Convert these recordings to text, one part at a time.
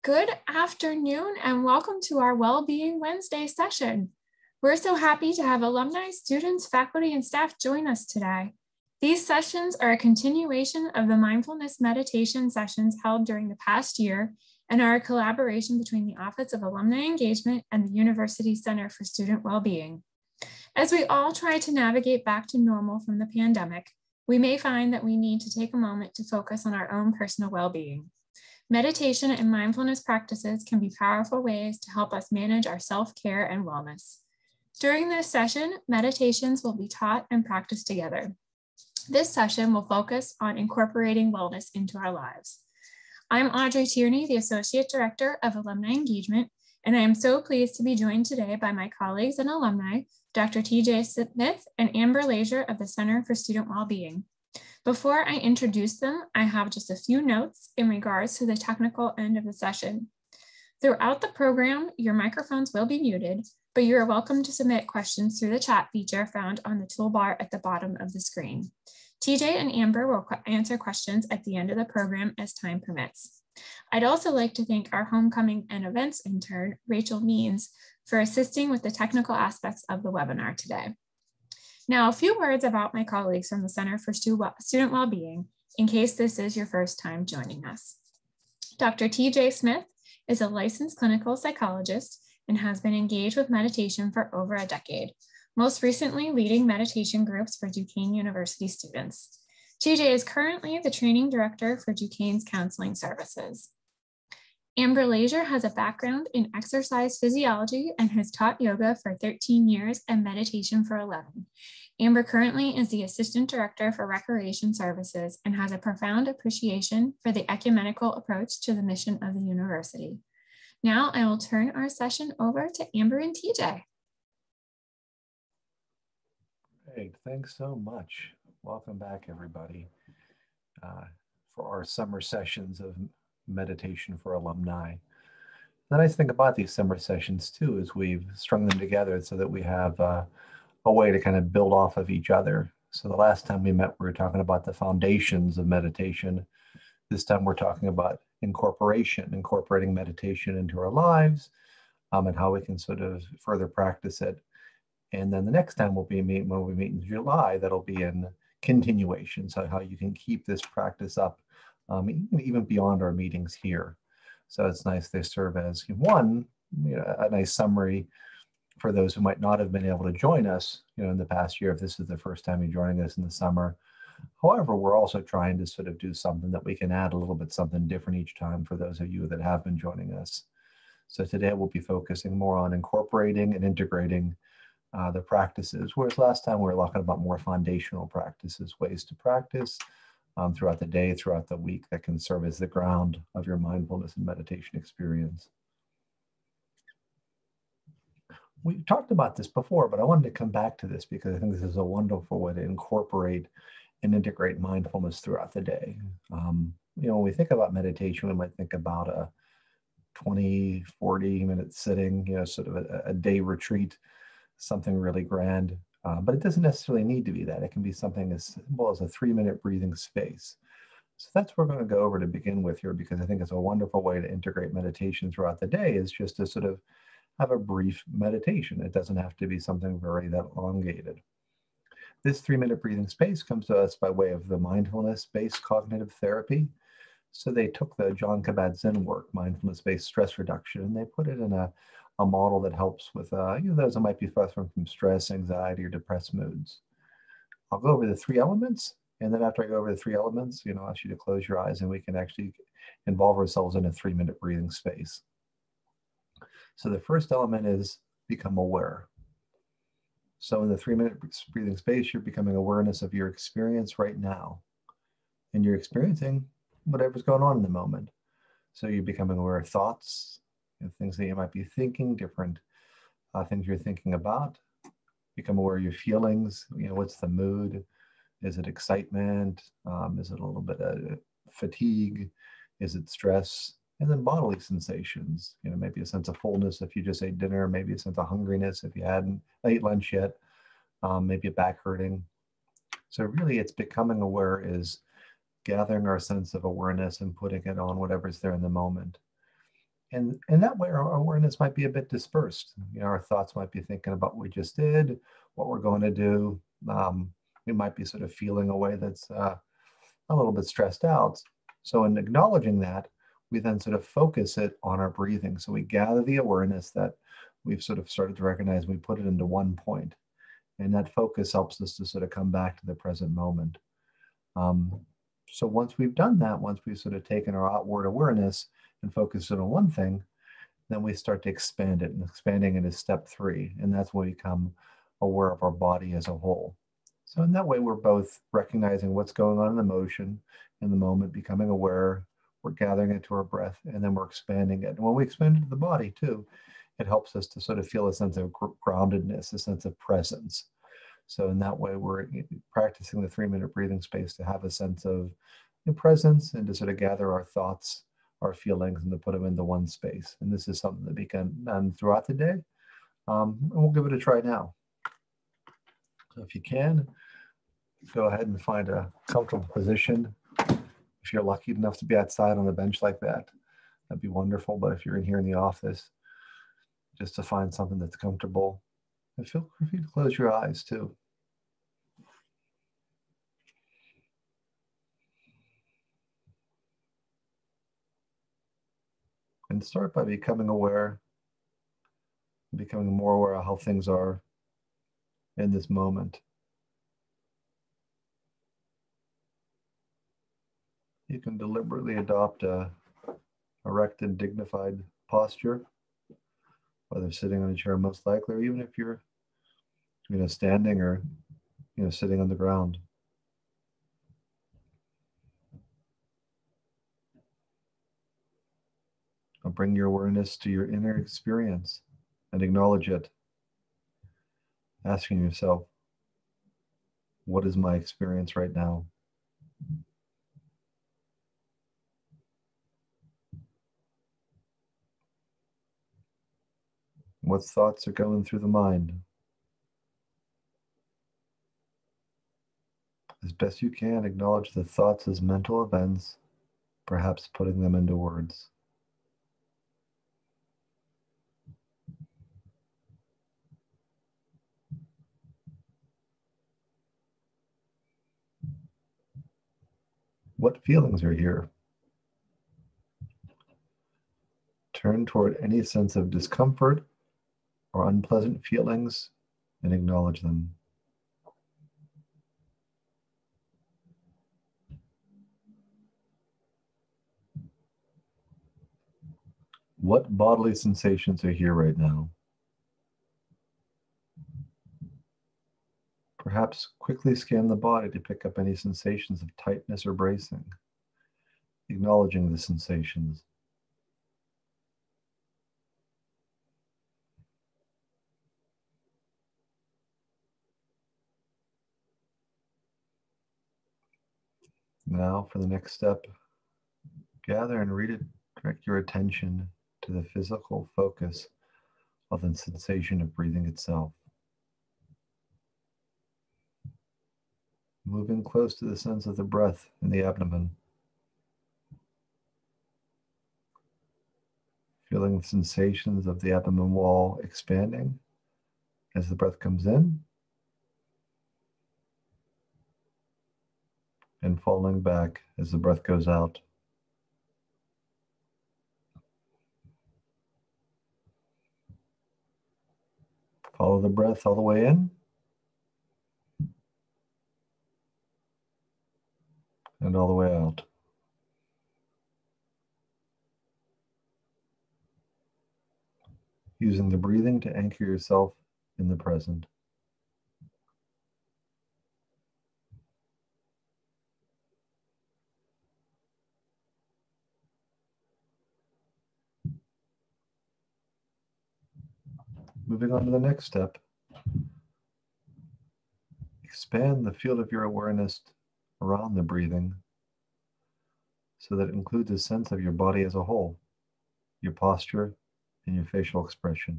Good afternoon and welcome to our Wellbeing Wednesday session. We're so happy to have alumni, students, faculty, and staff join us today. These sessions are a continuation of the mindfulness meditation sessions held during the past year and are a collaboration between the Office of Alumni Engagement and the University Center for Student Wellbeing. As we all try to navigate back to normal from the pandemic, we may find that we need to take a moment to focus on our own personal well-being. Meditation and mindfulness practices can be powerful ways to help us manage our self-care and wellness. During this session, meditations will be taught and practiced together. This session will focus on incorporating wellness into our lives. I'm Audrey Tierney, the Associate Director of Alumni Engagement, and I am so pleased to be joined today by my colleagues and alumni, Dr. TJ Smith and Amber Leisure of the Center for Student Wellbeing. Before I introduce them, I have just a few notes in regards to the technical end of the session. Throughout the program, your microphones will be muted, but you are welcome to submit questions through the chat feature found on the toolbar at the bottom of the screen. TJ and Amber will answer questions at the end of the program as time permits. I'd also like to thank our homecoming and events intern, Rachel Means, for assisting with the technical aspects of the webinar today. Now, a few words about my colleagues from the Center for Student Wellbeing, in case this is your first time joining us. Dr. TJ Smith is a licensed clinical psychologist and has been engaged with meditation for over a decade, most recently leading meditation groups for Duquesne University students. TJ is currently the training director for Duquesne's counseling services. Amber Leisure has a background in exercise physiology and has taught yoga for 13 years and meditation for 11. Amber currently is the Assistant Director for Recreation Services and has a profound appreciation for the ecumenical approach to the mission of the university. Now I will turn our session over to Amber and TJ. Great, thanks so much. Welcome back, everybody, for our summer sessions of meditation for alumni. The nice thing about these summer sessions too is we've strung them together so that we have a way to kind of build off of each other. So the last time we met, we were talking about the foundations of meditation. This time we're talking about incorporating meditation into our lives, and how we can sort of further practice it. And then the next time when we meet in July, that'll be in continuation. So how you can keep this practice up even beyond our meetings here. So it's nice they serve as one, a nice summary for those who might not have been able to join us, in the past year, if this is the first time you're joining us in the summer. However, we're also trying to sort of do something that we can add a little bit something different each time for those of you that have been joining us. So today we'll be focusing more on incorporating and integrating the practices, whereas last time we were talking about more foundational practices, ways to practice throughout the day, throughout the week, that can serve as the ground of your mindfulness and meditation experience. We talked about this before, but I wanted to come back to this because I think this is a wonderful way to incorporate and integrate mindfulness throughout the day. When we think about meditation, we might think about a 20, 40-minute sitting, sort of a day retreat, something really grand. But it doesn't necessarily need to be that. It can be something as simple as a 3-minute breathing space. So that's what we're going to go over to begin with here, because I think it's a wonderful way to integrate meditation throughout the day, is just to sort of have a brief meditation. It doesn't have to be something very that elongated. This 3-minute breathing space comes to us by way of the mindfulness-based cognitive therapy. So they took the John Kabat-Zinn work, mindfulness-based stress reduction, and they put it in a model that helps with those that might be suffering from stress, anxiety, or depressed moods. I'll go over the 3 elements, and then after I go over the 3 elements, I'll ask you to close your eyes and we can actually involve ourselves in a 3-minute breathing space. So the first element is become aware. So in the 3-minute breathing space, you're becoming awareness of your experience right now. And you're experiencing whatever's going on in the moment. So you're becoming aware of thoughts, things that you might be thinking, different things you're thinking about. Become aware of your feelings. What's the mood? Is it excitement? Is it a little bit of fatigue? Is it stress? And then bodily sensations. Maybe a sense of fullness if you just ate dinner. Maybe a sense of hungriness if you hadn't ate lunch yet. Maybe a back hurting. So really, it's becoming aware is gathering our sense of awareness and putting it on whatever's there in the moment. And that way our awareness might be a bit dispersed. Our thoughts might be thinking about what we just did, what we're going to do. We might be sort of feeling a way that's a little bit stressed out. So in acknowledging that, we then sort of focus it on our breathing. So we gather the awareness that we've sort of started to recognize, we put it into one point. And that focus helps us to sort of come back to the present moment. So once we've done that, once we've sort of taken our outward awareness and focused it on one thing, then we start to expand it, and expanding it is step 3. And that's when we become aware of our body as a whole. So in that way, we're both recognizing what's going on in the motion in the moment, becoming aware, we're gathering it to our breath, and then we're expanding it. And when we expand it to the body too, it helps us to sort of feel a sense of groundedness, a sense of presence. So in that way, we're practicing the 3-minute breathing space to have a sense of presence and to sort of gather our thoughts, our feelings, and to put them into one space. And this is something that we can done throughout the day. And we'll give it a try now. So if you can, go ahead and find a comfortable position. If you're lucky enough to be outside on a bench like that, that'd be wonderful. But if you're in here in the office, just to find something that's comfortable. And feel free to close your eyes too. And start by becoming aware, becoming more aware of how things are in this moment. You can deliberately adopt a erect and dignified posture, whether sitting on a chair most likely, or even if you're standing or sitting on the ground. Now bring your awareness to your inner experience and acknowledge it, asking yourself, what is my experience right now? What thoughts are going through the mind? As best you can, acknowledge the thoughts as mental events, perhaps putting them into words. What feelings are here? Turn toward any sense of discomfort or unpleasant feelings and acknowledge them. What bodily sensations are here right now? Perhaps quickly scan the body to pick up any sensations of tightness or bracing, acknowledging the sensations. Now for the next step, gather and redirect your attention to the physical focus of the sensation of breathing itself. Moving close to the sense of the breath in the abdomen. Feeling the sensations of the abdomen wall expanding as the breath comes in and falling back as the breath goes out. Follow the breath all the way in and all the way out. Using the breathing to anchor yourself in the present. Moving on to the next step. Expand the field of your awareness around the breathing so that it includes a sense of your body as a whole, your posture, and your facial expression.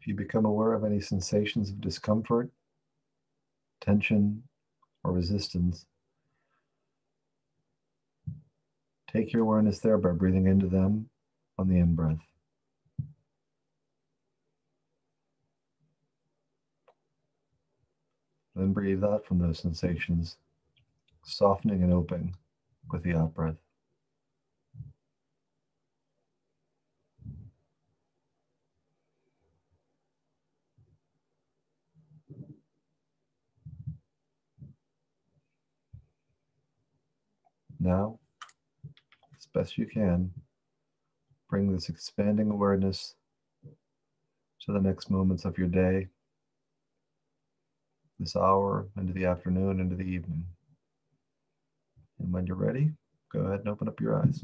If you become aware of any sensations of discomfort, tension, or resistance, take your awareness there by breathing into them on the in-breath. Then breathe out from those sensations, softening and opening with the out-breath. Now, as best you can, bring this expanding awareness to the next moments of your day, this hour, into the afternoon, into the evening. And when you're ready, go ahead and open up your eyes.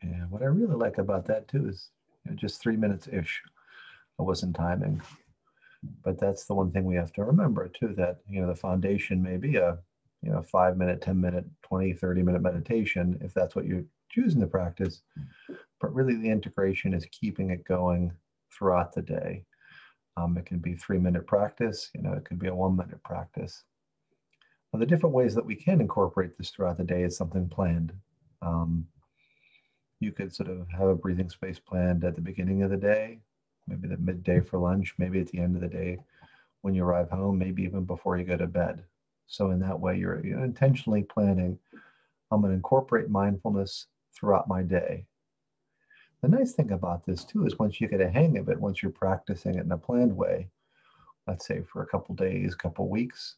And what I really like about that too is just 3 minutes-ish. I wasn't timing. But that's the one thing we have to remember too, that the foundation may be a 5-minute, 10-minute, 20, 30-minute meditation, if that's what you're choosing to practice. But really the integration is keeping it going throughout the day. It can be 3-minute practice, it could be a 1-minute practice. Now, the different ways that we can incorporate this throughout the day is something planned. You could sort of have a breathing space planned at the beginning of the day, maybe the midday for lunch, maybe at the end of the day when you arrive home, maybe even before you go to bed. So in that way, you're intentionally planning, I'm going to incorporate mindfulness throughout my day. The nice thing about this too is once you get a hang of it, once you're practicing it in a planned way, let's say for a couple days, couple weeks,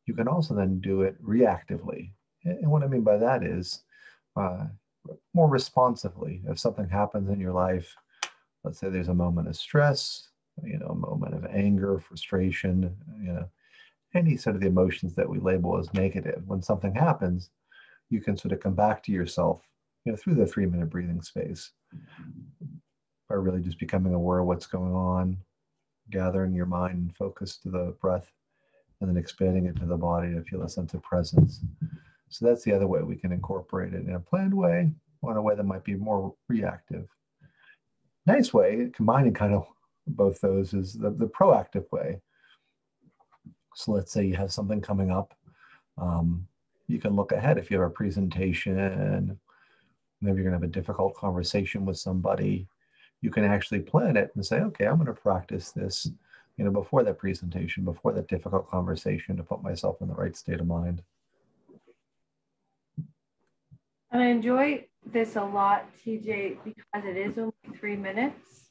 you can also then do it reactively. And what I mean by that is more responsively. If something happens in your life, let's say there's a moment of stress, a moment of anger, frustration, any sort of the emotions that we label as negative. When something happens, you can sort of come back to yourself, through the 3-minute breathing space by really just becoming aware of what's going on, gathering your mind and focus to the breath, and then expanding it to the body to feel a sense of presence. So that's the other way we can incorporate it in a planned way, or in a way that might be more reactive. Nice way, combining kind of both those, is the proactive way. So let's say you have something coming up. You can look ahead if you have a presentation, maybe you're going to have a difficult conversation with somebody. You can actually plan it and say, okay, I'm going to practice this, before that presentation, before that difficult conversation, to put myself in the right state of mind. And I enjoy this a lot, TJ, because it is only 3 minutes.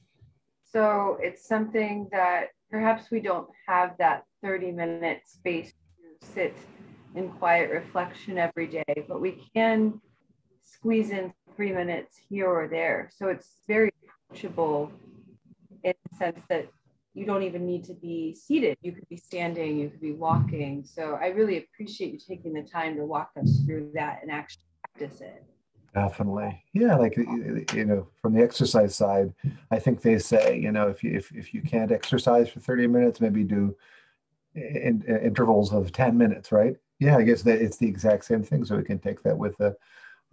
So it's something that perhaps we don't have that 30-minute space to sit in quiet reflection every day, but we can squeeze in 3 minutes here or there. So it's very approachable in the sense that you don't even need to be seated. You could be standing, you could be walking. So I really appreciate you taking the time to walk us through that and actually practice it. Definitely. Yeah, like, from the exercise side, I think they say, if you can't exercise for 30 minutes, maybe do intervals of 10 minutes, right? Yeah, I guess that it's the exact same thing. So we can take that with a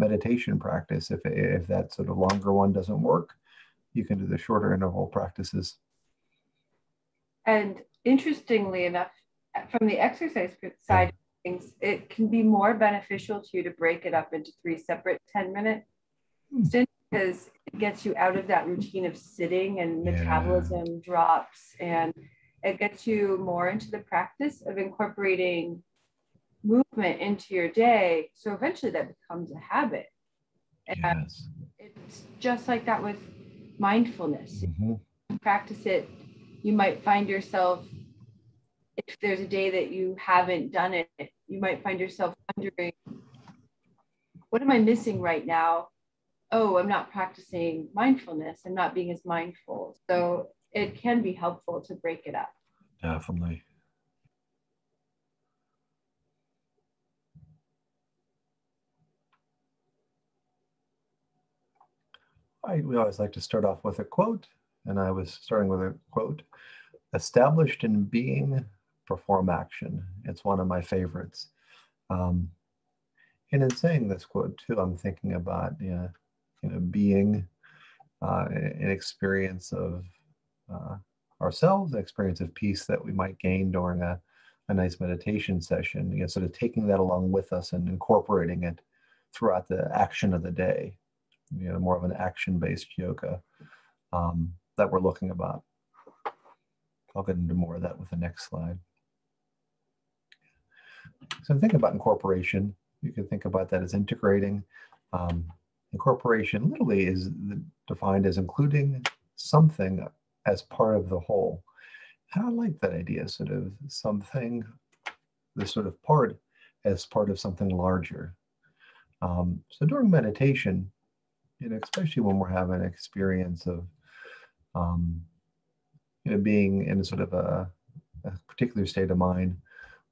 meditation practice. If that sort of longer one doesn't work, you can do the shorter interval practices. And interestingly enough, from the exercise side of things, it can be more beneficial to you to break it up into 3 separate 10-minute stints, because it gets you out of that routine of sitting, and metabolism drops, and it gets you more into the practice of incorporating movement into your day. So eventually that becomes a habit. And it's just like that with mindfulness. Mm-hmm. You practice it, you might find yourself, if there's a day that you haven't done it, you might find yourself wondering, what am I missing right now? Oh, I'm not practicing mindfulness. I'm not being as mindful. So it can be helpful to break it up. Definitely. We always like to start off with a quote, and I was starting with a quote: established in being, perform action. It's one of my favorites. And in saying this quote too, I'm thinking about being an experience of ourselves, an experience of peace that we might gain during a nice meditation session. Sort of taking that along with us and incorporating it throughout the action of the day. More of an action-based yoga that we're looking about. I'll get into more of that with the next slide. So think about incorporation. You can think about that as integrating. Incorporation literally is defined as including something as part of the whole. And I like that idea, sort of something, this sort of part as part of something larger. So during meditation, especially when we're having an experience of, being in a sort of a particular state of mind,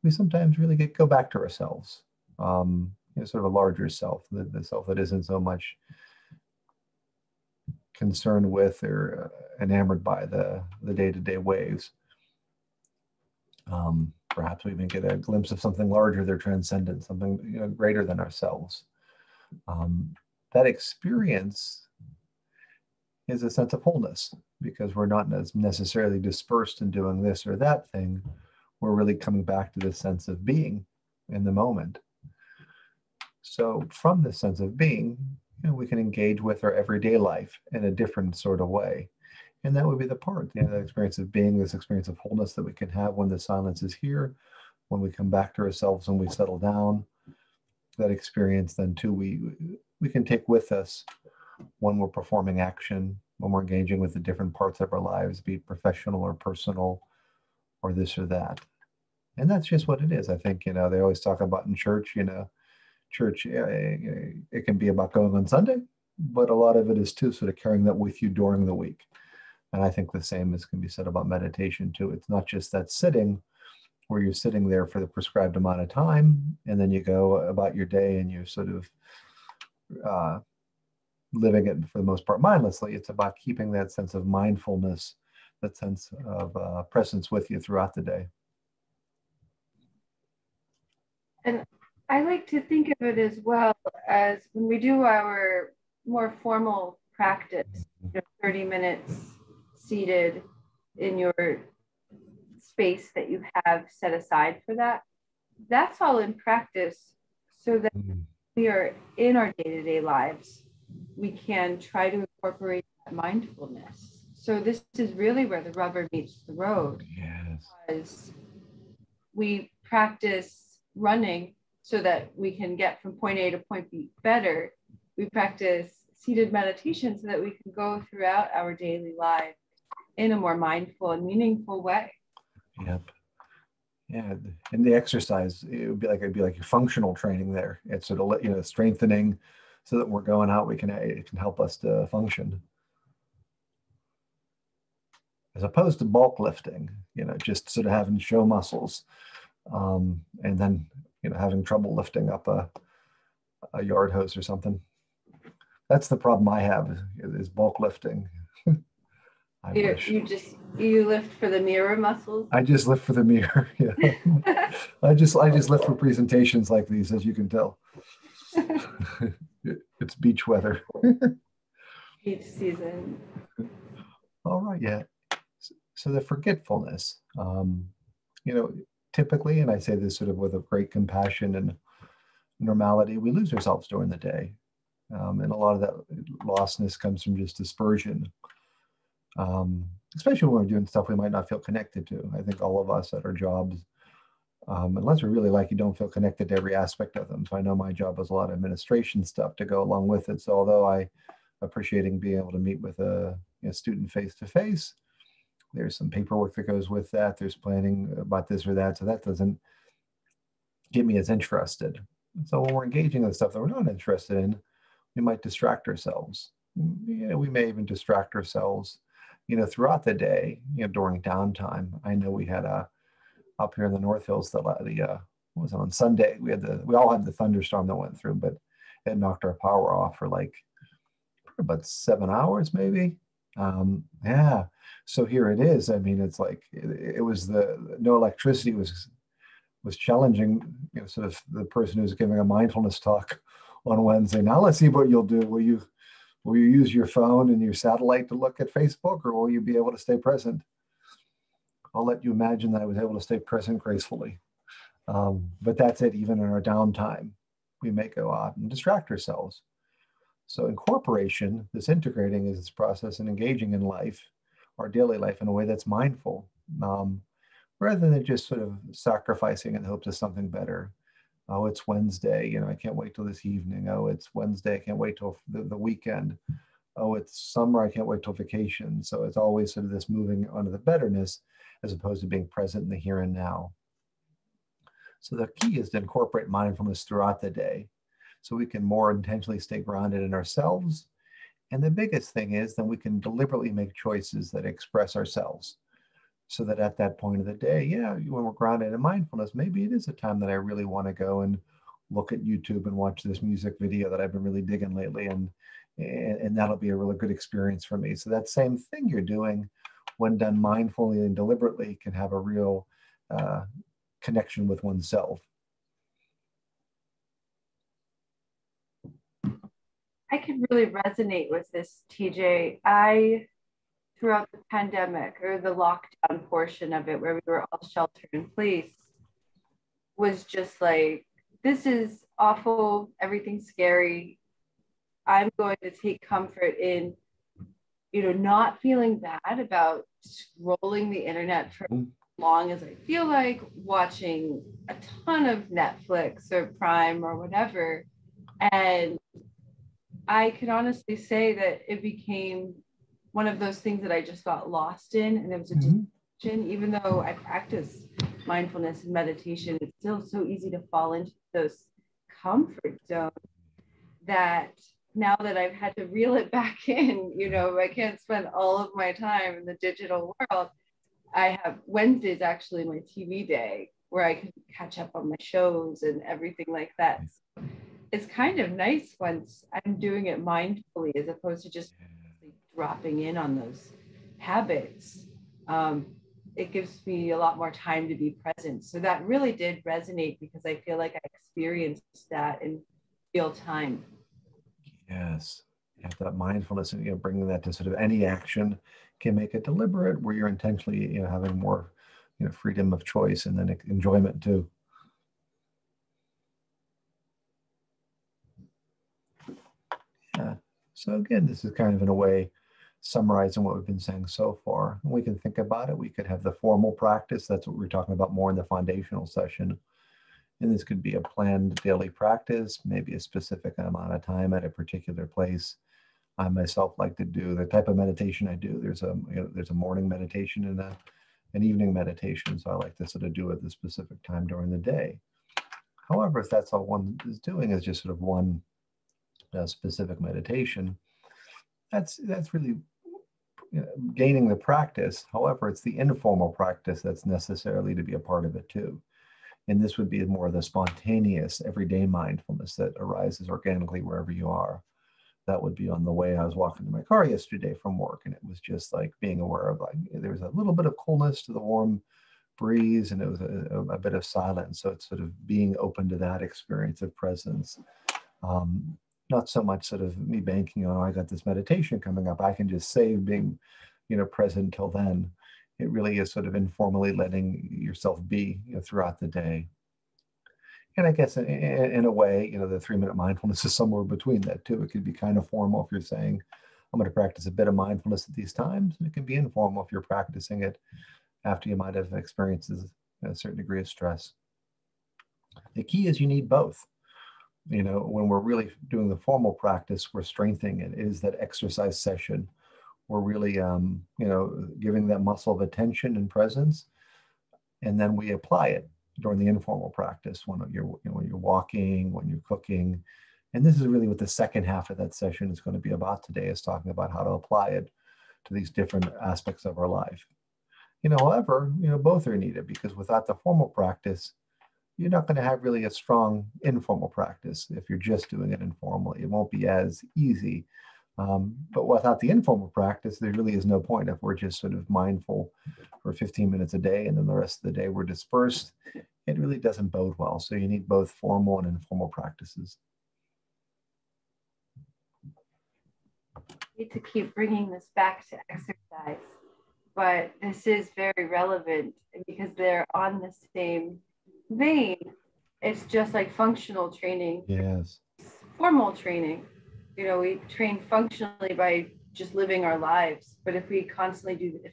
we sometimes really go back to ourselves, sort of a larger self, the self that isn't so much concerned with or enamored by the day-to-day waves. Perhaps we even get a glimpse of something larger, they're transcendent, something greater than ourselves. That experience is a sense of wholeness, because we're not necessarily dispersed in doing this or that thing. We're really coming back to this sense of being in the moment. So from this sense of being, we can engage with our everyday life in a different sort of way. And that would be the part, the experience of being, this experience of wholeness that we can have when the silence is here, when we come back to ourselves, when we settle down. That experience then too, we can take with us when we're performing action, when we're engaging with the different parts of our lives, be it professional or personal or this or that. And that's just what it is. I think, they always talk about in church, church, it can be about going on Sunday, but a lot of it is too sort of carrying that with you during the week. And I think the same can be said about meditation too. It's not just that sitting where you're sitting there for the prescribed amount of time, and then you go about your day and you're sort of living it for the most part mindlessly. It's about keeping that sense of mindfulness, that sense of presence with you throughout the day. And I like to think of it as well as when we do our more formal practice, 30 minutes seated in your space that you have set aside for that. That's all in practice so that we are in our day-to-day lives. We can try to incorporate that mindfulness. So this is really where the rubber meets the road. Yes. Because we practice running so that we can get from point A to point B better. We practice seated meditation so that we can go throughout our daily life in a more mindful and meaningful way. Yep. Yeah, and the exercise, it'd be like your functional training there. It's sort of strengthening, so that when we're going out, it can help us to function, as opposed to bulk lifting. Just sort of having show muscles, and then having trouble lifting up a yard hose or something. That's the problem I have is bulk lifting. You lift for the mirror muscles? I just lift for the mirror. Yeah. I just lift for presentations like these, as you can tell. It's beach weather. Beach season. All right, yeah. So the forgetfulness, typically, and I say this sort of with a great compassion and normality, we lose ourselves during the day. And a lot of that lostness comes from just dispersion. Especially when we're doing stuff we might not feel connected to. I think all of us at our jobs, unless we're really lucky, don't feel connected to every aspect of them. So I know my job has a lot of administration stuff to go along with it. So although I appreciating being able to meet with a student face-to-face, there's some paperwork that goes with that. There's planning about this or that. So that doesn't get me as interested. So when we're engaging in stuff that we're not interested in, we might distract ourselves. We may even distract ourselves throughout the day, during downtime. I know we had up here in the North Hills, what was it, on Sunday, we all had the thunderstorm that went through, but it knocked our power off for like about 7 hours maybe. Yeah. So here it is. I mean, it's like it was the no electricity was challenging, sort of the person who's giving a mindfulness talk on Wednesday. Now let's see what you'll do. Will you use your phone and your satellite to look at Facebook, or will you be able to stay present? I'll let you imagine that I was able to stay present gracefully. But that's it. Even in our downtime, we may go out and distract ourselves. So incorporation, this integrating, is this process and engaging in life, our daily life, in a way that's mindful, rather than just sort of sacrificing in hopes of something better. Oh, it's Wednesday, I can't wait till this evening. Oh, it's Wednesday, I can't wait till the weekend. Oh, it's summer, I can't wait till vacation. So it's always sort of this moving onto the betterness as opposed to being present in the here and now. So the key is to incorporate mindfulness throughout the day so we can more intentionally stay grounded in ourselves. And the biggest thing is that we can deliberately make choices that express ourselves. So that at that point of the day, when we're grounded in mindfulness, maybe it is a time that I really want to go and look at YouTube and watch this music video that I've been really digging lately. And that'll be a really good experience for me. So that same thing you're doing when done mindfully and deliberately can have a real connection with oneself. I can really resonate with this, TJ. Throughout the pandemic or the lockdown portion of it, where we were all sheltered in place, was just like, this is awful, everything's scary. I'm going to take comfort in, not feeling bad about scrolling the internet for as long as I feel like, watching a ton of Netflix or Prime or whatever. And I can honestly say that it became one of those things that I just got lost in, and it was a distraction. Even though I practice mindfulness and meditation, it's still so easy to fall into those comfort zones that now that I've had to reel it back in, I can't spend all of my time in the digital world. I have Wednesdays actually my TV day where I can catch up on my shows and everything like that. So it's kind of nice once I'm doing it mindfully as opposed to just dropping in on those habits. It gives me a lot more time to be present. So that really did resonate because I feel like I experienced that in real time. Yes, that mindfulness and bringing that to sort of any action can make it deliberate, where you're intentionally having more freedom of choice and then enjoyment too. Yeah. So again, this is kind of in a way summarizing what we've been saying so far. And we can think about it. We could have the formal practice. That's what we're talking about more in the foundational session. And this could be a planned daily practice, maybe a specific amount of time at a particular place. I myself like to do the type of meditation I do. There's a morning meditation and an evening meditation. So I like to sort of do it at the specific time during the day. However, if that's all one is doing is just sort of one specific meditation, that's really gaining the practice. However, it's the informal practice that's necessarily to be a part of it too. And this would be more of the spontaneous, everyday mindfulness that arises organically wherever you are. That would be on the way I was walking to my car yesterday from work, and it was just like being aware of there was a little bit of coolness to the warm breeze, and it was a bit of silence. So it's sort of being open to that experience of presence. Not so much sort of me banking on, I got this meditation coming up, I can just save being, present till then. It really is sort of informally letting yourself be throughout the day. And I guess in a way, the 3-minute mindfulness is somewhere between that too. It could be kind of formal if you're saying, I'm going to practice a bit of mindfulness at these times. And it can be informal if you're practicing it after you might have experienced a certain degree of stress. The key is you need both. When we're really doing the formal practice, we're strengthening it. It is that exercise session. We're really, giving that muscle of attention and presence, and then we apply it during the informal practice when you're walking, when you're cooking. And this is really what the second half of that session is going to be about today, is talking about how to apply it to these different aspects of our life. However, both are needed, because without the formal practice, you're not going to have really a strong informal practice. If you're just doing it informally, it won't be as easy But without the informal practice, there really is no point. If we're just sort of mindful for 15 minutes a day and then the rest of the day we're dispersed, it really doesn't bode well. So you need both formal and informal practices. Need to keep bringing this back to exercise, but this is very relevant because they're on the same vein. It's just like functional training. Yes. Formal training. You know, we train functionally by just living our lives. But if we constantly do, if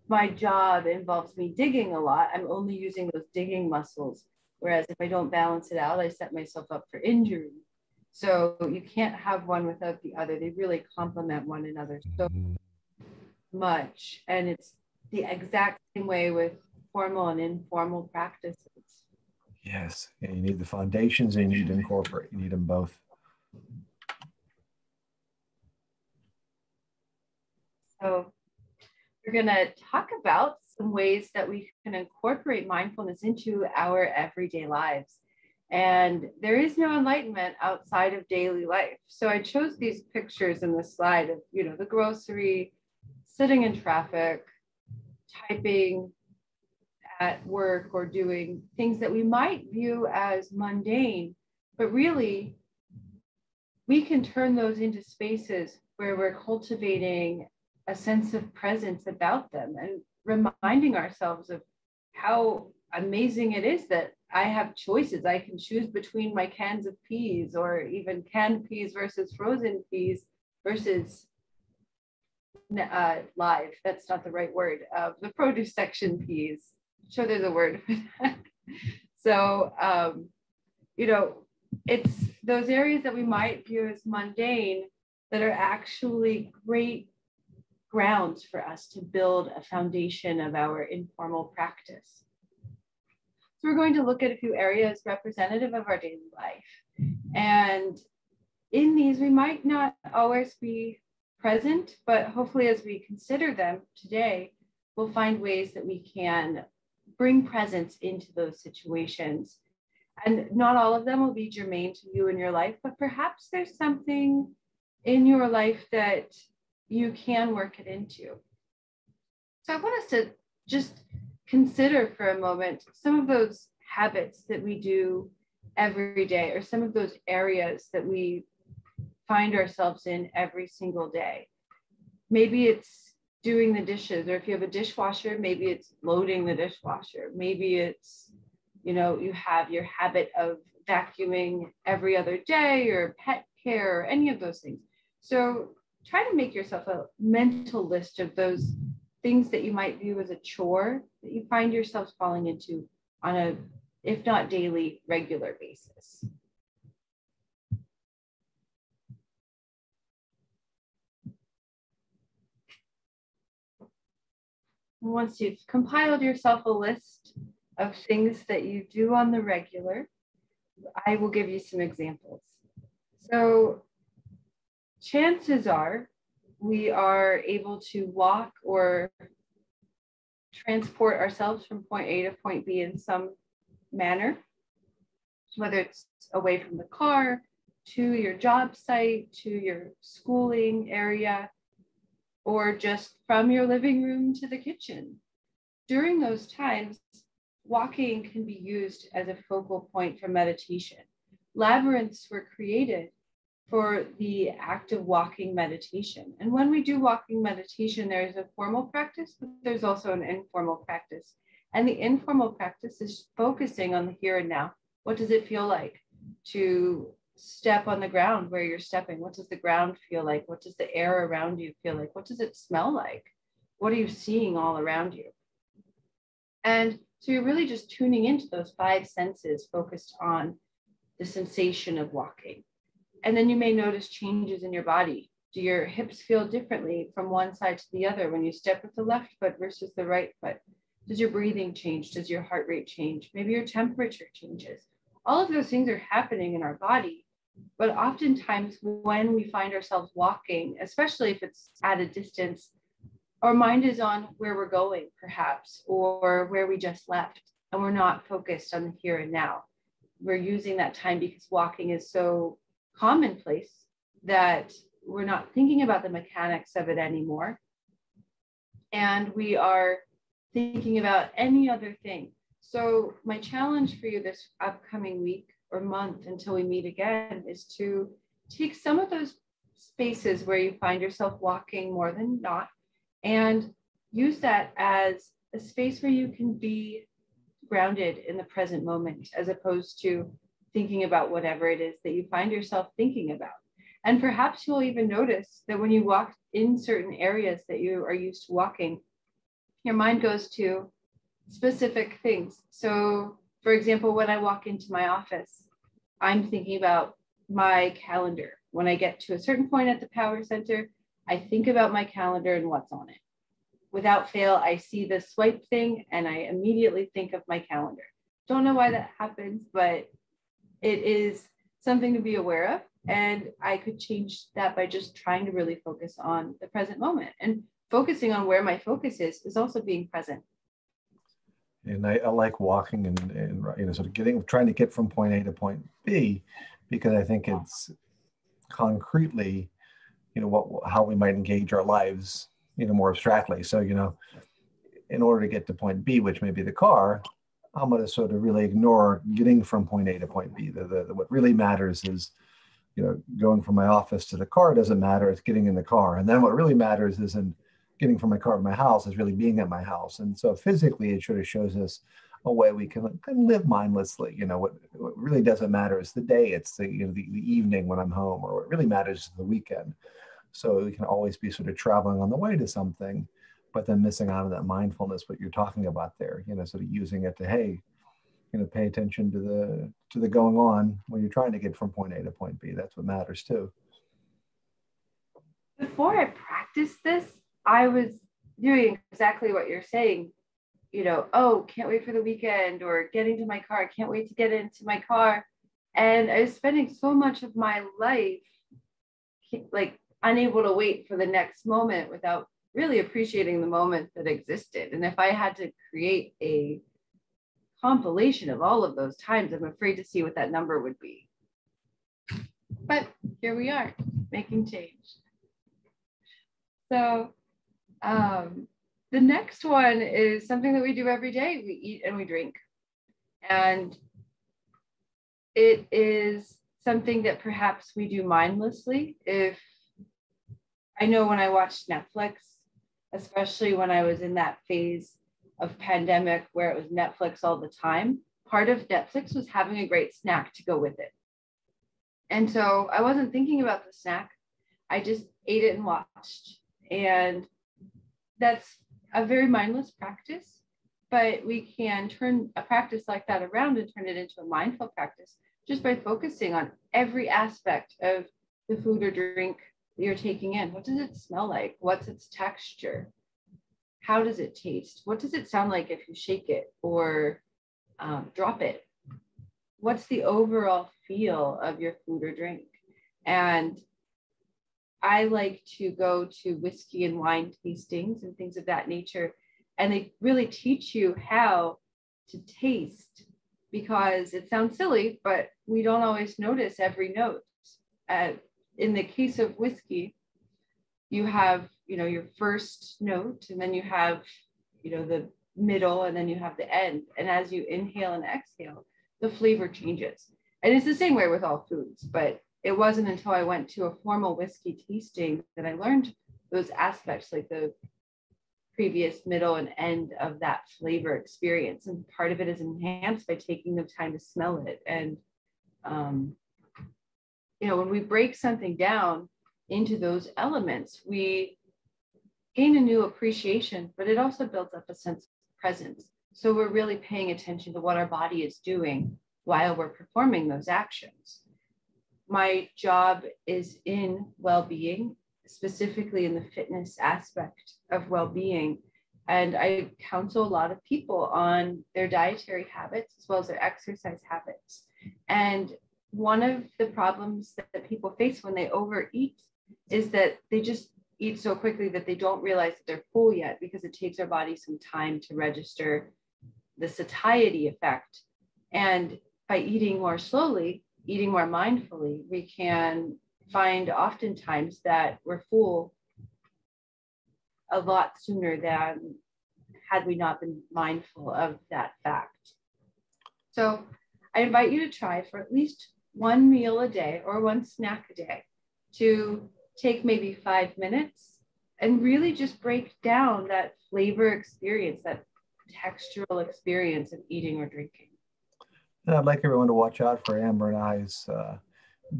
my job involves me digging a lot, I'm only using those digging muscles. Whereas if I don't balance it out, I set myself up for injury. So you can't have one without the other. They really complement one another so much. And it's the exact same way with formal and informal practices. Yes. Yeah, you need the foundations and you need to incorporate. You need them both. So we're going to talk about some ways that we can incorporate mindfulness into our everyday lives. And there is no enlightenment outside of daily life. So I chose these pictures in the slide of, you know, the grocery, sitting in traffic, typing at work, or doing things that we might view as mundane, but really we can turn those into spaces where we're cultivating a sense of presence about them and reminding ourselves of how amazing it is that I have choices. I can choose between my cans of peas, or even canned peas versus frozen peas versus live. That's not the right word. The produce section peas. I'm sure there's a word for that. So, you know, it's those areas that we might view as mundane that are actually great grounds for us to build a foundation of our informal practice. So we're going to look at a few areas representative of our daily life. And in these, we might not always be present, but hopefully as we consider them today, we'll find ways that we can bring presence into those situations. And not all of them will be germane to you in your life, but perhaps there's something in your life that you can work it into. So I want us to just consider for a moment some of those habits that we do every day, or some of those areas that we find ourselves in every single day. Maybe it's doing the dishes, or if you have a dishwasher, maybe it's loading the dishwasher. Maybe it's, you know, you have your habit of vacuuming every other day, or pet care, or any of those things. So try to make yourself a mental list of those things that you might view as a chore that you find yourself falling into on a, if not daily, regular basis. Once you've compiled yourself a list of things that you do on the regular, I will give you some examples. So chances are we are able to walk or transport ourselves from point A to point B in some manner, whether it's away from the car, to your job site, to your schooling area, or just from your living room to the kitchen. During those times, walking can be used as a focal point for meditation. Labyrinths were created for the act of walking meditation. And when we do walking meditation, there's a formal practice, but there's also an informal practice. And the informal practice is focusing on the here and now. What does it feel like to step on the ground where you're stepping? What does the ground feel like? What does the air around you feel like? What does it smell like? What are you seeing all around you? And so you're really just tuning into those five senses focused on the sensation of walking. And then you may notice changes in your body. Do your hips feel differently from one side to the other when you step with the left foot versus the right foot? Does your breathing change? Does your heart rate change? Maybe your temperature changes. All of those things are happening in our body. But oftentimes when we find ourselves walking, especially if it's at a distance, our mind is on where we're going, perhaps, or where we just left, and we're not focused on the here and now. We're using that time because walking is so commonplace that we're not thinking about the mechanics of it anymore. And we are thinking about any other thing. So my challenge for you this upcoming week or month until we meet again is to take some of those spaces where you find yourself walking more than not and use that as a space where you can be grounded in the present moment, as opposed to thinking about whatever it is that you find yourself thinking about. And perhaps you'll even notice that when you walk in certain areas that you are used to walking, your mind goes to specific things. So, for example, when I walk into my office, I'm thinking about my calendar. When I get to a certain point at the power center, I think about my calendar and what's on it. Without fail, I see the swipe thing and I immediately think of my calendar. Don't know why that happens, but it is something to be aware of. And I could change that by just trying to really focus on the present moment. And focusing on where my focus is also being present. And I like walking and sort of trying to get from point A to point B, because I think it's concretely, how we might engage our lives, more abstractly. So, in order to get to point B, which may be the car, I'm going to sort of really ignore getting from point A to point B. What really matters is, going from my office to the car doesn't matter. It's getting in the car. And then what really matters isn't getting from my car to my house, is really being at my house. And so physically, it sort of shows us a way we can live mindlessly. What really doesn't matter is the day. It's the evening when I'm home, or what really matters is the weekend. So we can always be sort of traveling on the way to something, but then missing out on that mindfulness, what you're talking about there, sort of using it to, hey, pay attention to the going on when you're trying to get from point A to point B. That's what matters too. Before I practiced this, I was doing exactly what you're saying. Oh, can't wait for the weekend, or getting to my car, can't wait to get into my car. And I was spending so much of my life like unable to wait for the next moment without really appreciating the moment that existed. And if I had to create a compilation of all of those times, I'm afraid to see what that number would be. But here we are, making change. So the next one is something that we do every day. We eat and we drink. And it is something that perhaps we do mindlessly. I know when I watched Netflix, especially when I was in that phase of pandemic where it was Netflix all the time, part of Netflix was having a great snack to go with it. And so I wasn't thinking about the snack. I just ate it and watched. And that's a very mindless practice, but we can turn a practice like that around and turn it into a mindful practice just by focusing on every aspect of the food or drink that you're taking in. What does it smell like? What's its texture? How does it taste? What does it sound like if you shake it or drop it? What's the overall feel of your food or drink? And I like to go to whiskey and wine tastings and things of that nature. And they really teach you how to taste, because it sounds silly, but we don't always notice every note. In the case of whiskey, you have, your first note, and then you have, the middle, and then you have the end. And as you inhale and exhale, the flavor changes. And it's the same way with all foods, but it wasn't until I went to a formal whiskey tasting that I learned those aspects, like the previous, middle, and end of that flavor experience. And part of it is enhanced by taking the time to smell it. And, when we break something down into those elements, we gain a new appreciation, but it also builds up a sense of presence. So we're really paying attention to what our body is doing while we're performing those actions. My job is in well-being, specifically in the fitness aspect of well-being. And I counsel a lot of people on their dietary habits as well as their exercise habits. And one of the problems that people face when they overeat is that they just eat so quickly that they don't realize that they're full yet, because it takes our body some time to register the satiety effect. And by eating more slowly, eating more mindfully, we can find oftentimes that we're full a lot sooner than had we not been mindful of that fact. So I invite you to try for at least one meal a day or one snack a day to take maybe 5 minutes and really just break down that flavor experience, that textural experience of eating or drinking. And I'd like everyone to watch out for Amber and I's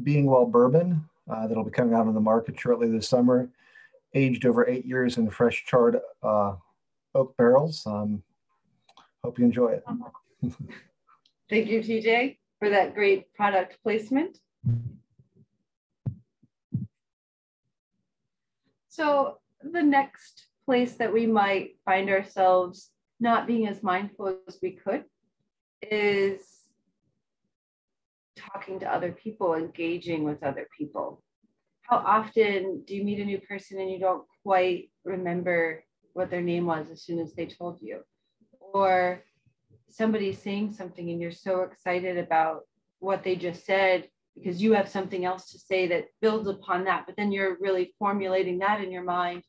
Being Well bourbon that'll be coming out on the market shortly this summer, aged over 8 years in fresh charred oak barrels. Hope you enjoy it. Thank you, TJ, for that great product placement. So the next place that we might find ourselves not being as mindful as we could is talking to other people, engaging with other people. How often do you meet a new person and you don't quite remember what their name was as soon as they told you? Or somebody's saying something and you're so excited about what they just said because you have something else to say that builds upon that, but then you're really formulating that in your mind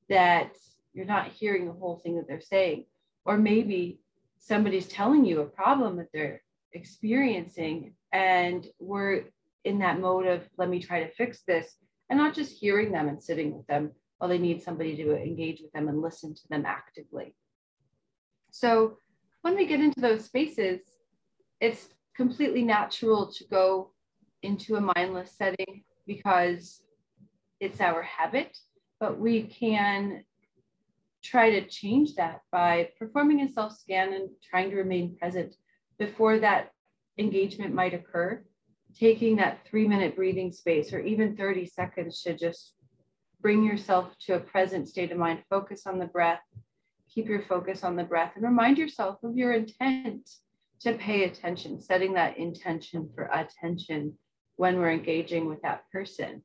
that you're not hearing the whole thing that they're saying. Or maybe somebody's telling you a problem that they're experiencing and we're in that mode of, let me try to fix this, and not just hearing them and sitting with them while they need somebody to engage with them and listen to them actively. So when we get into those spaces, it's completely natural to go into a mindless setting because it's our habit, but we can try to change that by performing a self-scan and trying to remain present before that engagement might occur, taking that 3-minute breathing space or even 30 seconds to just bring yourself to a present state of mind, focus on the breath, keep your focus on the breath, and remind yourself of your intent to pay attention, setting that intention for attention when we're engaging with that person.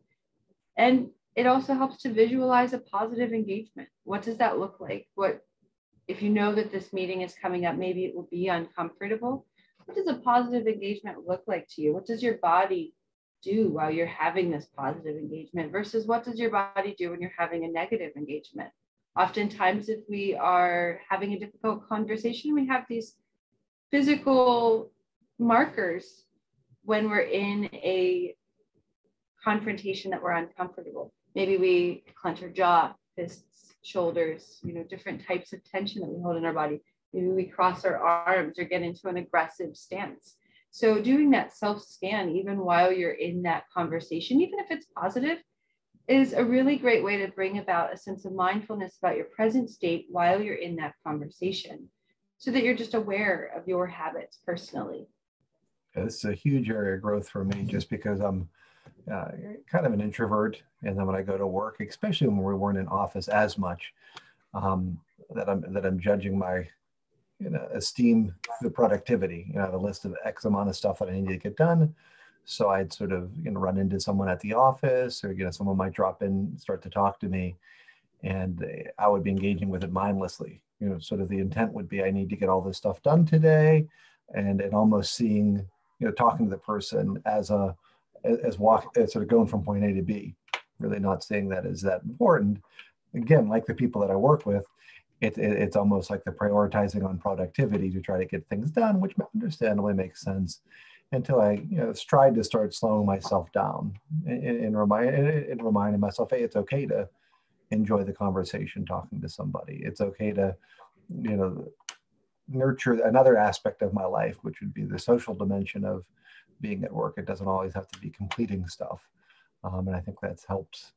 And it also helps to visualize a positive engagement. What does that look like? What, if you know that this meeting is coming up, maybe it will be uncomfortable. What does a positive engagement look like to you? What does your body do while you're having this positive engagement versus what does your body do when you're having a negative engagement? Oftentimes, if we are having a difficult conversation, we have these physical markers when we're in a confrontation that we're uncomfortable. Maybe we clench our jaw, fists, shoulders, different types of tension that we hold in our body. Maybe we cross our arms or get into an aggressive stance. So doing that self-scan, even while you're in that conversation, even if it's positive, is a really great way to bring about a sense of mindfulness about your present state while you're in that conversation, so that you're just aware of your habits personally. It's a huge area of growth for me just because I'm kind of an introvert. And then when I go to work, especially when we weren't in office as much, that I'm judging my esteem the productivity. I have a list of X amount of stuff that I need to get done. So I'd sort of run into someone at the office, or someone might drop in, start to talk to me, and I would be engaging with it mindlessly. Sort of the intent would be, I need to get all this stuff done today, and almost seeing, talking to the person as sort of going from point A to B, really not seeing that as that important. Again, like the people that I work with, it's almost like the prioritizing on productivity to try to get things done, which understandably makes sense, until I tried to start slowing myself down and reminding myself, hey, it's okay to enjoy the conversation talking to somebody. It's okay to nurture another aspect of my life, which would be the social dimension of being at work. It doesn't always have to be completing stuff. And I think that's helped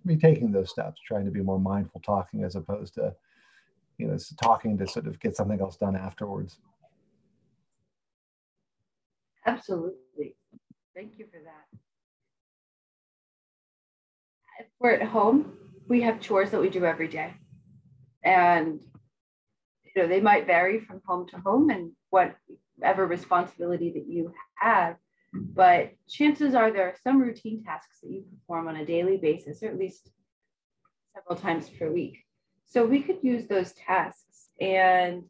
me taking those steps, trying to be more mindful talking as opposed to talking to sort of get something else done afterwards. Absolutely. Thank you for that. If we're at home, we have chores that we do every day. And they might vary from home to home and whatever responsibility that you have. But chances are there are some routine tasks that you perform on a daily basis, or at least several times per week. So we could use those tasks, and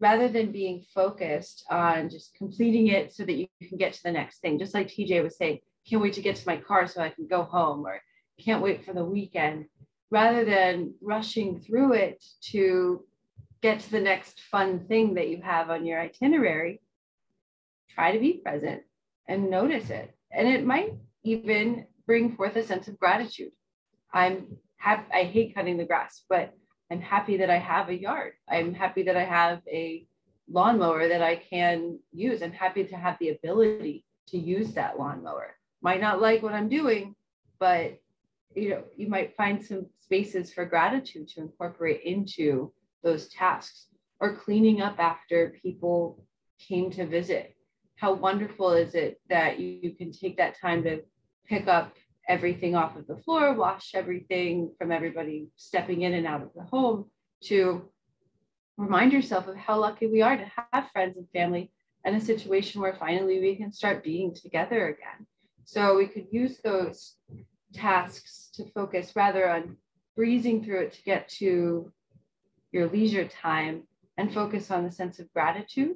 rather than being focused on just completing it so that you can get to the next thing, just like TJ was saying, can't wait to get to my car so I can go home, or can't wait for the weekend, rather than rushing through it to get to the next fun thing that you have on your itinerary. Try to be present and notice it. And it might even bring forth a sense of gratitude. I'm happy, I hate cutting the grass, but I'm happy that I have a yard. I'm happy that I have a lawnmower that I can use. I'm happy to have the ability to use that lawnmower. Might not like what I'm doing, but you might find some spaces for gratitude to incorporate into those tasks, or cleaning up after people came to visit. How wonderful is it that you can take that time to pick up everything off of the floor, wash everything from everybody stepping in and out of the home, to remind yourself of how lucky we are to have friends and family, and a situation where finally we can start being together again. So we could use those tasks to focus rather on breezing through it to get to your leisure time, and focus on the sense of gratitude,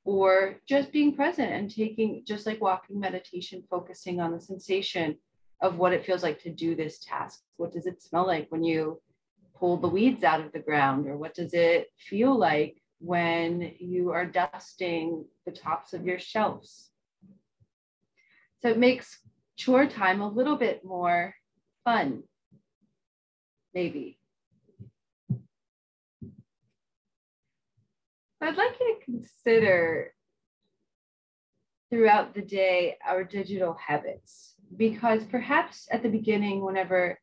or just being present and taking, just like walking meditation, focusing on the sensation of what it feels like to do this task. What does it smell like when you pull the weeds out of the ground? Or what does it feel like when you are dusting the tops of your shelves? So it makes chore time a little bit more fun, maybe. I'd like you to consider throughout the day our digital habits, because perhaps at the beginning, whenever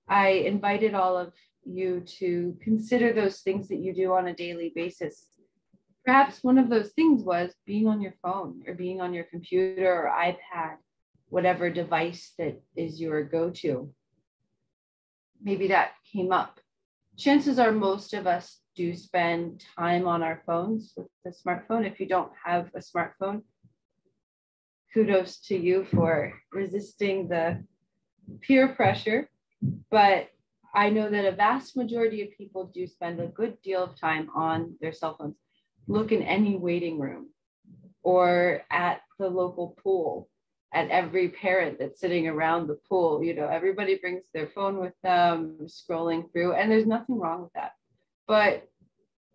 I invited all of you to consider those things that you do on a daily basis, perhaps one of those things was being on your phone or being on your computer or iPad, whatever device that is your go-to. Maybe that came up. Chances are most of us do spend time on our phones with the smartphone. If you don't have a smartphone, kudos to you for resisting the peer pressure. But I know that a vast majority of people do spend a good deal of time on their cell phones. Look in any waiting room or at the local pool, at every parent that's sitting around the pool. Everybody brings their phone with them, scrolling through, and there's nothing wrong with that. But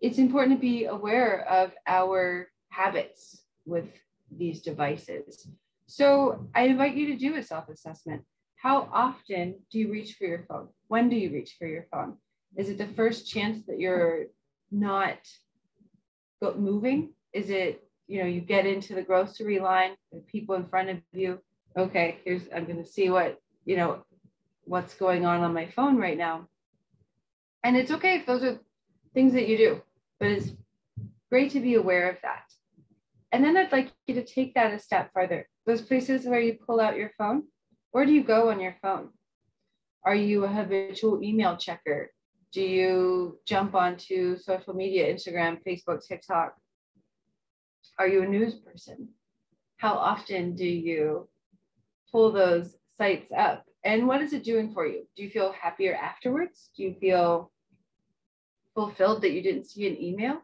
it's important to be aware of our habits with these devices. So I invite you to do a self-assessment. How often do you reach for your phone? When do you reach for your phone? Is it the first chance that you're not moving? Is it, you get into the grocery line, the people in front of you, okay, I'm going to see what's going on my phone right now. And it's okay if those are things that you do, but it's great to be aware of that. And then I'd like you to take that a step further. Those places where you pull out your phone, where do you go on your phone? Are you a habitual email checker? Do you jump onto social media, Instagram, Facebook, TikTok? Are you a news person? How often do you pull those sites up? And what is it doing for you? Do you feel happier afterwards? Do you feel fulfilled that you didn't see an email,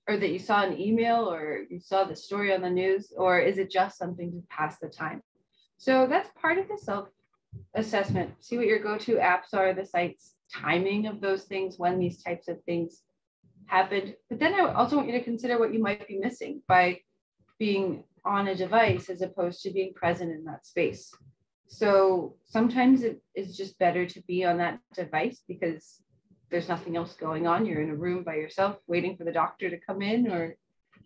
or that you saw an email, or you saw the story on the news? Or is it just something to pass the time? So that's part of the self-assessment. See what your go-to apps are, the sites, timing of those things, when these types of things happened. But then I also want you to consider what you might be missing by being on a device as opposed to being present in that space. So sometimes it is just better to be on that device because there's nothing else going on. You're in a room by yourself waiting for the doctor to come in or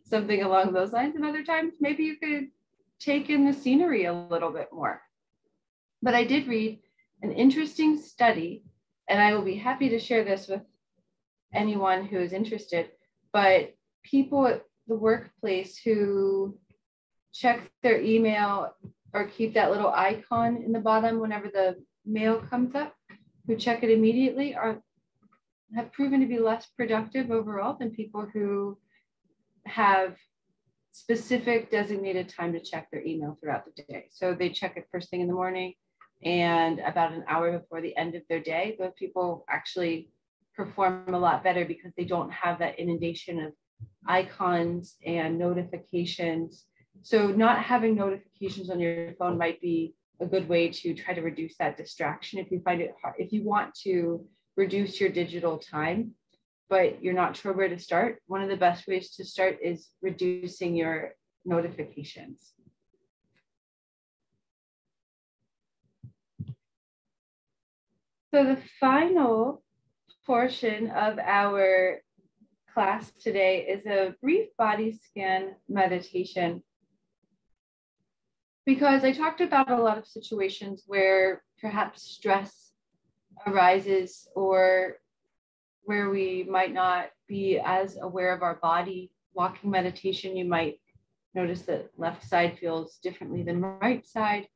something along those lines. And other times, maybe you could take in the scenery a little bit more. But I did read an interesting study, and I will be happy to share this with anyone who is interested, but people at the workplace who check their email or keep that little icon in the bottom whenever the mail comes up, who check it immediately, have proven to be less productive overall than people who have specific designated time to check their email throughout the day. So they check it first thing in the morning and about an hour before the end of their day. Those people actually perform a lot better because they don't have that inundation of icons and notifications So not having notifications on your phone might be a good way to try to reduce that distraction if you find it hard. If you want to reduce your digital time, but you're not sure where to start, one of the best ways to start is reducing your notifications. So the final portion of our class today is a brief body scan meditation. Because I talked about a lot of situations where perhaps stress arises or where we might not be as aware of our body. Walking meditation, you might notice that left side feels differently than right side.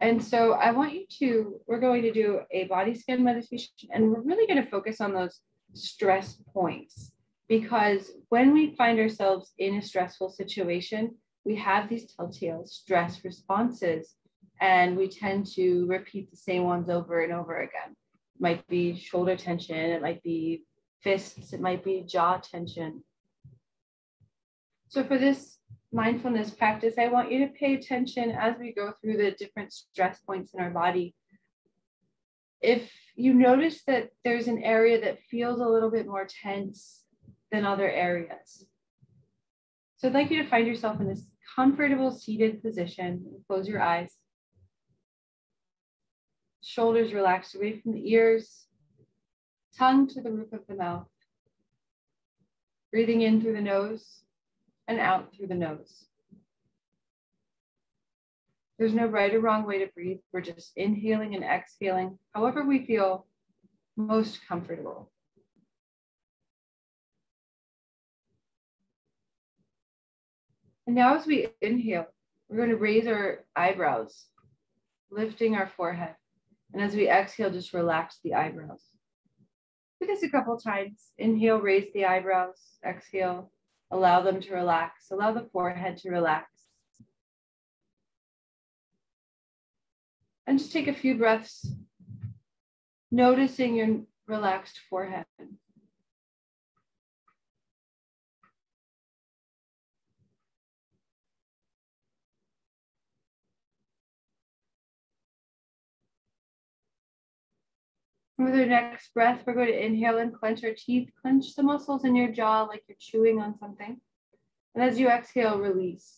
And so I want you to, we're going to do a body scan meditation, and we're really going to focus on those stress points, because when we find ourselves in a stressful situation, we have these telltale stress responses, and we tend to repeat the same ones over and over again. It might be shoulder tension, it might be fists, it might be jaw tension. So for this mindfulness practice, I want you to pay attention as we go through the different stress points in our body. If you notice that there's an area that feels a little bit more tense than other areas. So I'd like you to find yourself in this comfortable seated position. Close your eyes. Shoulders relaxed away from the ears. Tongue to the roof of the mouth. Breathing in through the nose and out through the nose. There's no right or wrong way to breathe. We're just inhaling and exhaling, however we feel most comfortable. And now as we inhale, we're going to raise our eyebrows, lifting our forehead. And as we exhale, just relax the eyebrows. Do this a couple times. Inhale, raise the eyebrows. Exhale, allow them to relax. Allow the forehead to relax. And just take a few breaths, noticing your relaxed forehead. With our next breath, we're going to inhale and clench our teeth. Clench the muscles in your jaw like you're chewing on something. And as you exhale, release.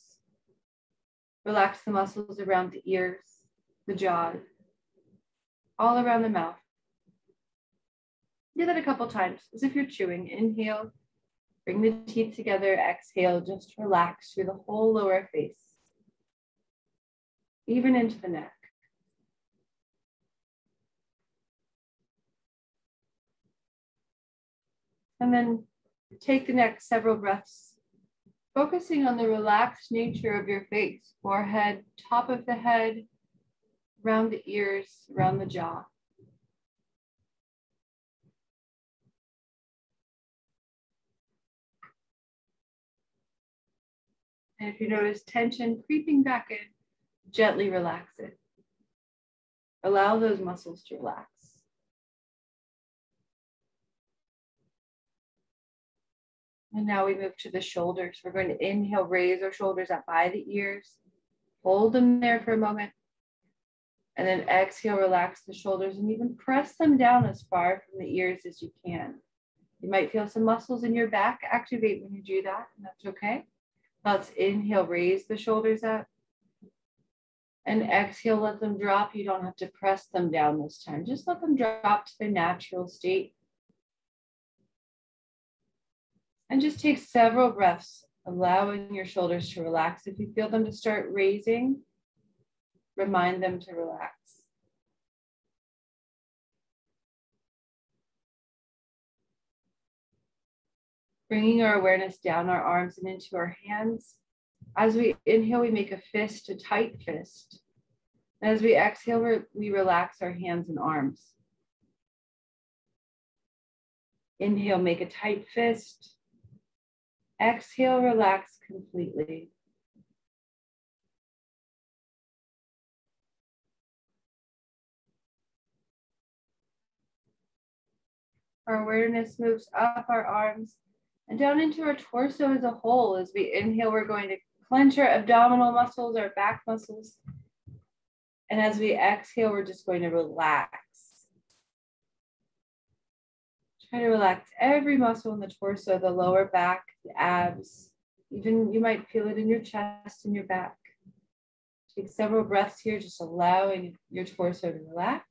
Relax the muscles around the ears, the jaw, all around the mouth. Do that a couple times, as if you're chewing. Inhale, bring the teeth together. Exhale, just relax through the whole lower face, even into the neck. And then take the next several breaths, focusing on the relaxed nature of your face, forehead, top of the head, around the ears, around the jaw. And if you notice tension creeping back in, gently relax it. Allow those muscles to relax. And now we move to the shoulders. We're going to inhale, raise our shoulders up by the ears. Hold them there for a moment. And then exhale, relax the shoulders and even press them down as far from the ears as you can. You might feel some muscles in your back activate when you do that, and that's okay. Let's inhale, raise the shoulders up. And exhale, let them drop. You don't have to press them down this time. Just let them drop to their natural state. And just take several breaths, allowing your shoulders to relax. If you feel them to start raising, remind them to relax. Bringing our awareness down our arms and into our hands. As we inhale, we make a fist, a tight fist. And as we exhale, we relax our hands and arms. Inhale, make a tight fist. Exhale, relax completely. Our awareness moves up our arms and down into our torso as a whole. As we inhale, we're going to clench our abdominal muscles, our back muscles. And as we exhale, we're just going to relax. Try to relax every muscle in the torso, the lower back, the abs. Even you might feel it in your chest and your back. Take several breaths here, just allowing your torso to relax.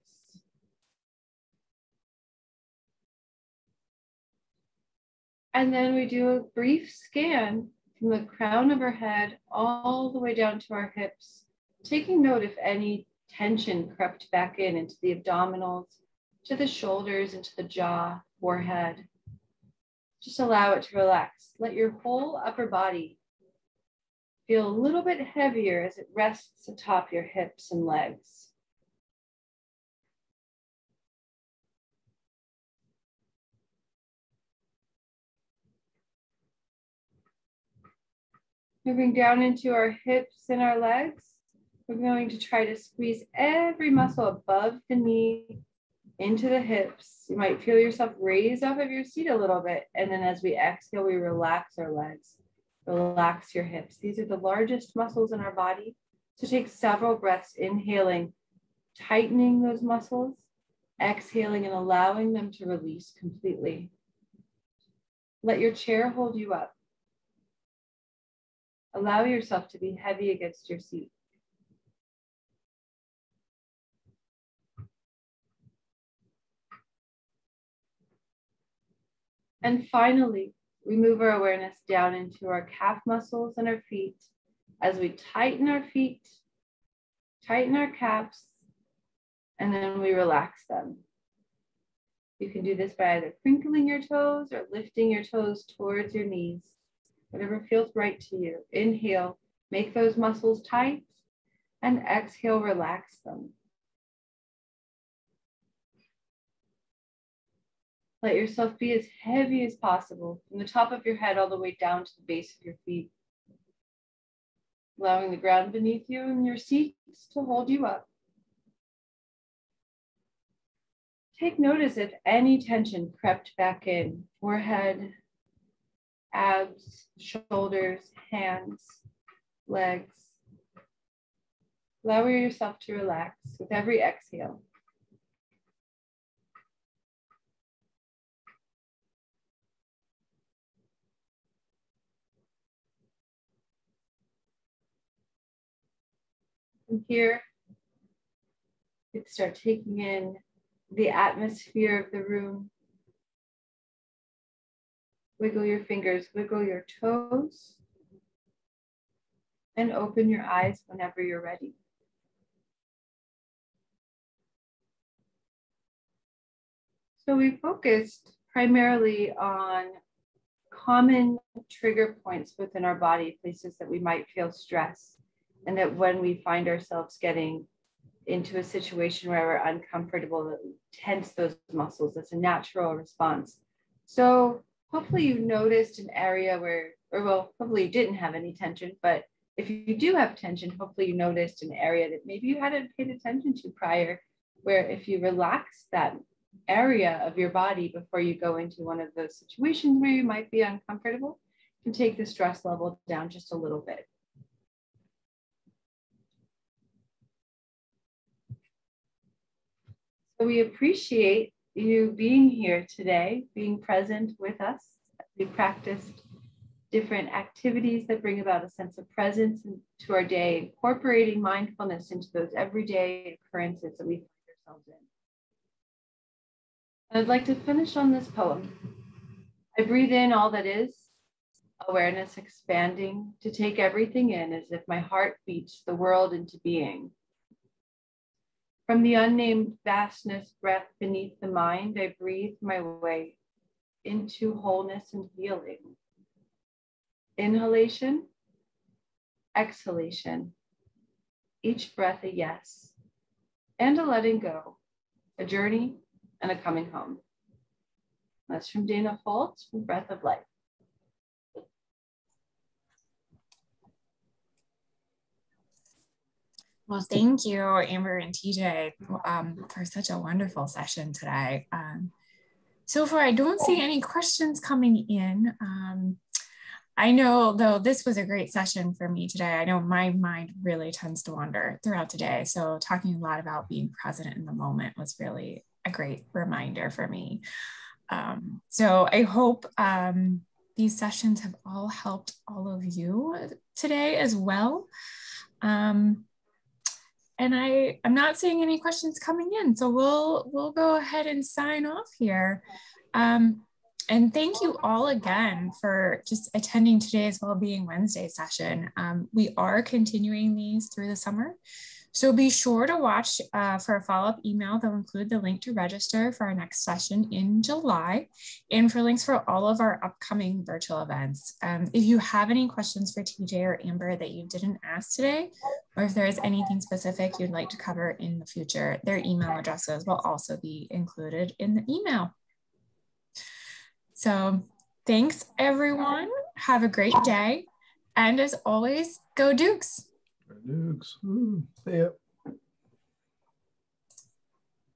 And then we do a brief scan from the crown of our head all the way down to our hips, taking note if any tension crept back in into the abdominals, to the shoulders, into the jaw, forehead. Just allow it to relax. Let your whole upper body feel a little bit heavier as it rests atop your hips and legs. Moving down into our hips and our legs, we're going to try to squeeze every muscle above the knee into the hips. You might feel yourself raise off of your seat a little bit. And then as we exhale, we relax our legs. Relax your hips. These are the largest muscles in our body. So take several breaths, inhaling, tightening those muscles, exhaling and allowing them to release completely. Let your chair hold you up. Allow yourself to be heavy against your seat. And finally, we move our awareness down into our calf muscles and our feet as we tighten our feet, tighten our calves, and then we relax them. You can do this by either crinkling your toes or lifting your toes towards your knees, whatever feels right to you. Inhale, make those muscles tight, and exhale, relax them. Let yourself be as heavy as possible from the top of your head all the way down to the base of your feet. Allowing the ground beneath you and your seats to hold you up. Take notice if any tension crept back in. Forehead, abs, shoulders, hands, legs. Allow yourself to relax with every exhale. From here, you can start taking in the atmosphere of the room. Wiggle your fingers, wiggle your toes, and open your eyes whenever you're ready. So we focused primarily on common trigger points within our body, places that we might feel stress, and that when we find ourselves getting into a situation where we're uncomfortable, that we tense those muscles. That's a natural response. So hopefully you noticed an area where, hopefully you didn't have any tension, but if you do have tension, hopefully you noticed an area that maybe you hadn't paid attention to prior, where if you relax that area of your body before you go into one of those situations where you might be uncomfortable, you can take the stress level down just a little bit. So we appreciate you being here today, being present with us. We practiced different activities that bring about a sense of presence into our day, incorporating mindfulness into those everyday occurrences that we find ourselves in. And I'd like to finish on this poem. I breathe in all that is, awareness expanding, to take everything in as if my heart beats the world into being. From the unnamed vastness breath beneath the mind, I breathe my way into wholeness and healing. Inhalation, exhalation, each breath a yes, and a letting go, a journey and a coming home. That's from Dana Foltz from Breath of Life. Well, thank you, Amber and TJ, for such a wonderful session today. So far, I don't see any questions coming in. I know, though, this was a great session for me today. I know my mind really tends to wander throughout the day. So talking a lot about being present in the moment was really a great reminder for me. So I hope these sessions have all helped all of you today as well. And I'm not seeing any questions coming in, so we'll go ahead and sign off here. And thank you all again for just attending today's Wellbeing Wednesday session. We are continuing these through the summer, so be sure to watch for a follow-up email that will include the link to register for our next session in July and for links for all of our upcoming virtual events. If you have any questions for TJ or Amber that you didn't ask today, or if there is anything specific you'd like to cover in the future, their email addresses will also be included in the email. So thanks, everyone. Have a great day. And as always, go Dukes. Go Dukes. See ya.